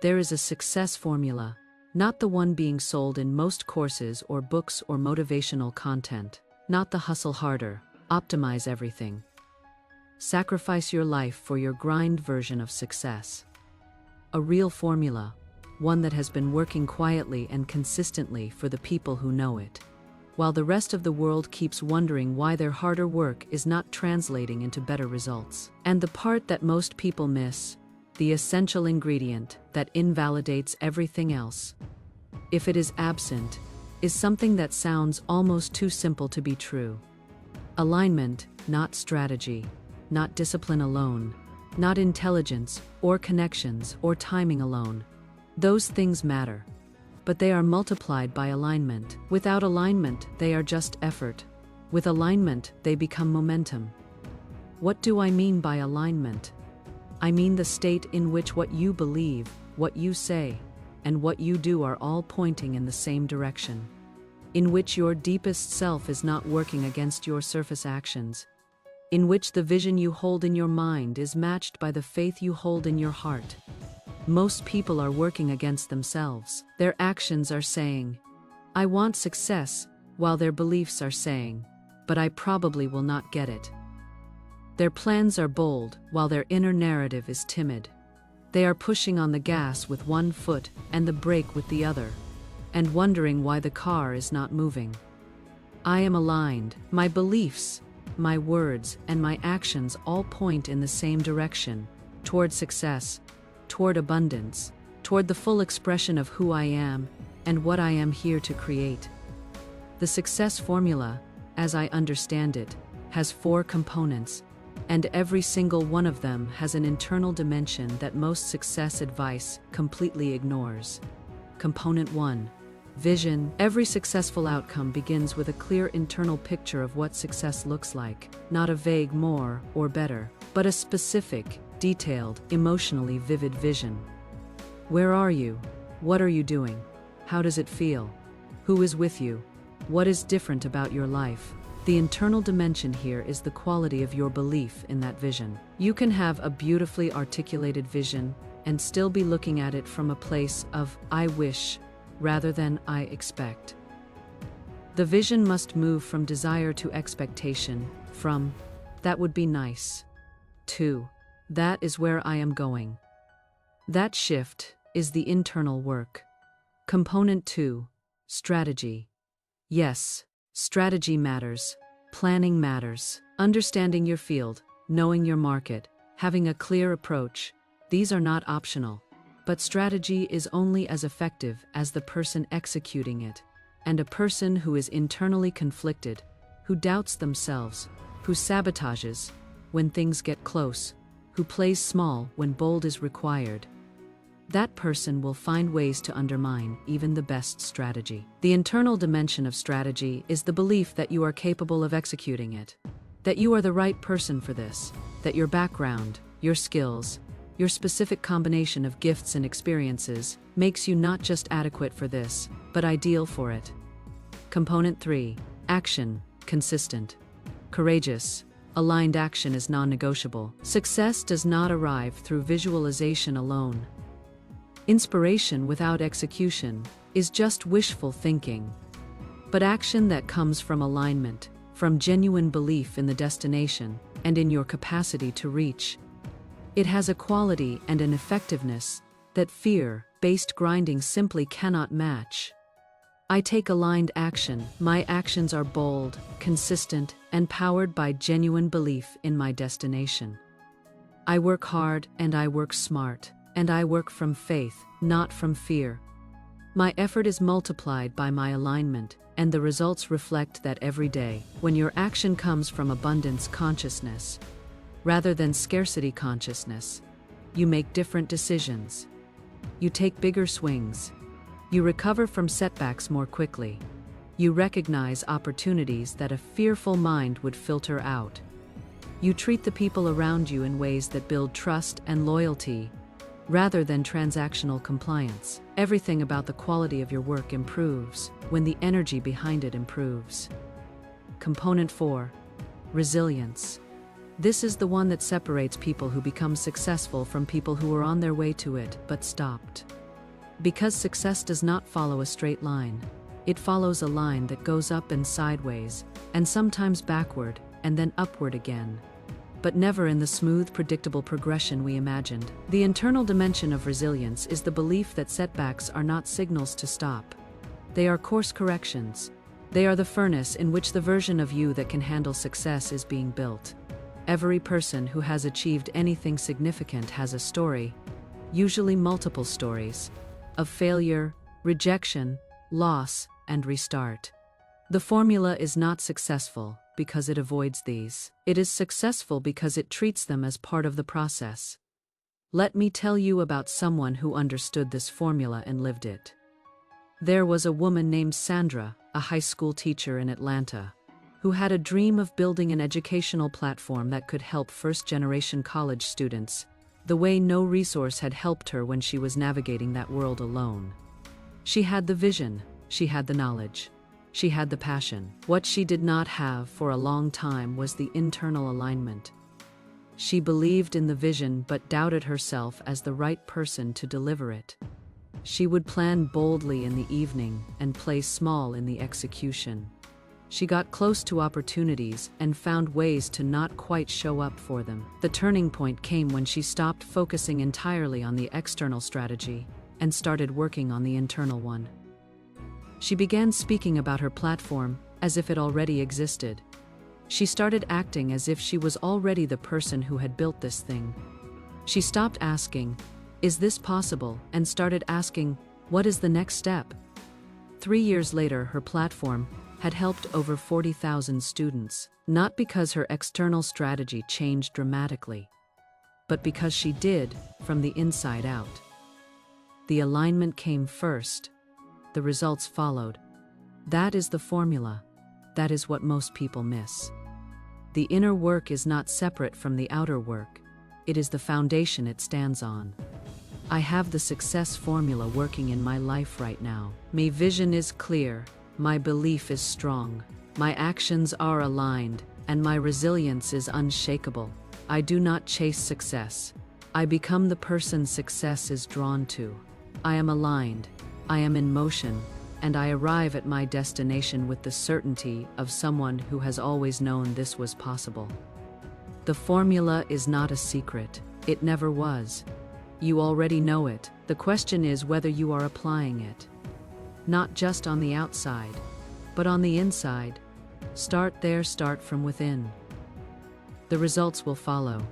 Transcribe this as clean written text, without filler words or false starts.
There is a success formula, not the one being sold in most courses or books or motivational content, not the hustle harder, optimize everything. Sacrifice your life for your grind version of success. A real formula, one that has been working quietly and consistently for the people who know it, while the rest of the world keeps wondering why their harder work is not translating into better results. And the part that most people miss, the essential ingredient that invalidates everything else, if it is absent, is something that sounds almost too simple to be true. Alignment, not strategy, not discipline alone, not intelligence or connections or timing alone. Those things matter, but they are multiplied by alignment. Without alignment, they are just effort. With alignment, they become momentum. What do I mean by alignment? I mean the state in which what you believe, what you say, and what you do are all pointing in the same direction. In which your deepest self is not working against your surface actions. In which the vision you hold in your mind is matched by the faith you hold in your heart. Most people are working against themselves. Their actions are saying, I want success, while their beliefs are saying, but I probably will not get it. Their plans are bold, while their inner narrative is timid. They are pushing on the gas with one foot and the brake with the other, and wondering why the car is not moving. I am aligned. My beliefs, my words, and my actions all point in the same direction, toward success, toward abundance, toward the full expression of who I am and what I am here to create. The success formula, as I understand it, has 4 components, and every single one of them has an internal dimension that most success advice completely ignores. Component 1. Vision. Every successful outcome begins with a clear internal picture of what success looks like, not a vague more or better, but a specific, detailed, emotionally vivid vision. Where are you? What are you doing? How does it feel? Who is with you? What is different about your life? The internal dimension here is the quality of your belief in that vision. You can have a beautifully articulated vision and still be looking at it from a place of I wish rather than I expect. The vision must move from desire to expectation, from that would be nice to that is where I am going. That shift is the internal work. Component 2. Strategy. Yes, strategy matters. Planning matters. Understanding your field, knowing your market, having a clear approach, these are not optional. But strategy is only as effective as the person executing it. And a person who is internally conflicted, who doubts themselves, who sabotages when things get close, who plays small when bold is required, that person will find ways to undermine even the best strategy. The internal dimension of strategy is the belief that you are capable of executing it, that you are the right person for this, that your background, your skills, your specific combination of gifts and experiences makes you not just adequate for this, but ideal for it. Component 3. Action. Consistent. Courageous. Aligned action is non-negotiable. Success does not arrive through visualization alone. Inspiration without execution is just wishful thinking. But action that comes from alignment, from genuine belief in the destination and in your capacity to reach, it has a quality and an effectiveness that fear-based grinding simply cannot match. I take aligned action. My actions are bold, consistent, and powered by genuine belief in my destination. I work hard and I work smart, and I work from faith, not from fear. My effort is multiplied by my alignment, and the results reflect that every day. When your action comes from abundance consciousness, rather than scarcity consciousness, you make different decisions. You take bigger swings. You recover from setbacks more quickly. You recognize opportunities that a fearful mind would filter out. You treat the people around you in ways that build trust and loyalty, rather than transactional compliance. Everything about the quality of your work improves when the energy behind it improves. Component 4. Resilience. This is the one that separates people who become successful from people who were on their way to it but stopped. Because success does not follow a straight line. It follows a line that goes up and sideways, and sometimes backward, and then upward again. But never in the smooth, predictable progression we imagined. The internal dimension of resilience is the belief that setbacks are not signals to stop. They are course corrections. They are the furnace in which the version of you that can handle success is being built. Every person who has achieved anything significant has a story, usually multiple stories, of failure, rejection, loss, and restart. The formula is not successful because it avoids these. It is successful because it treats them as part of the process. Let me tell you about someone who understood this formula and lived it. There was a woman named Sandra, a high school teacher in Atlanta, who had a dream of building an educational platform that could help first-generation college students, the way no resource had helped her when she was navigating that world alone. She had the vision, she had the knowledge, she had the passion. What she did not have for a long time was the internal alignment. She believed in the vision but doubted herself as the right person to deliver it. She would plan boldly in the evening and play small in the execution. She got close to opportunities and found ways to not quite show up for them. The turning point came when she stopped focusing entirely on the external strategy and started working on the internal one. She began speaking about her platform as if it already existed. She started acting as if she was already the person who had built this thing. She stopped asking, "Is this possible?" and started asking, "What is the next step?" 3 years later, her platform had helped over 40,000 students, not because her external strategy changed dramatically, but because she did from the inside out. The alignment came first. The results followed. That is the formula. That is what most people miss. The inner work is not separate from the outer work. It is the foundation it stands on. I have the success formula working in my life right now. My vision is clear. My belief is strong, my actions are aligned, and my resilience is unshakable. I do not chase success. I become the person success is drawn to. I am aligned, I am in motion, and I arrive at my destination with the certainty of someone who has always known this was possible. The formula is not a secret. It never was. You already know it. The question is whether you are applying it. Not just on the outside, but on the inside. Start there, start from within. The results will follow.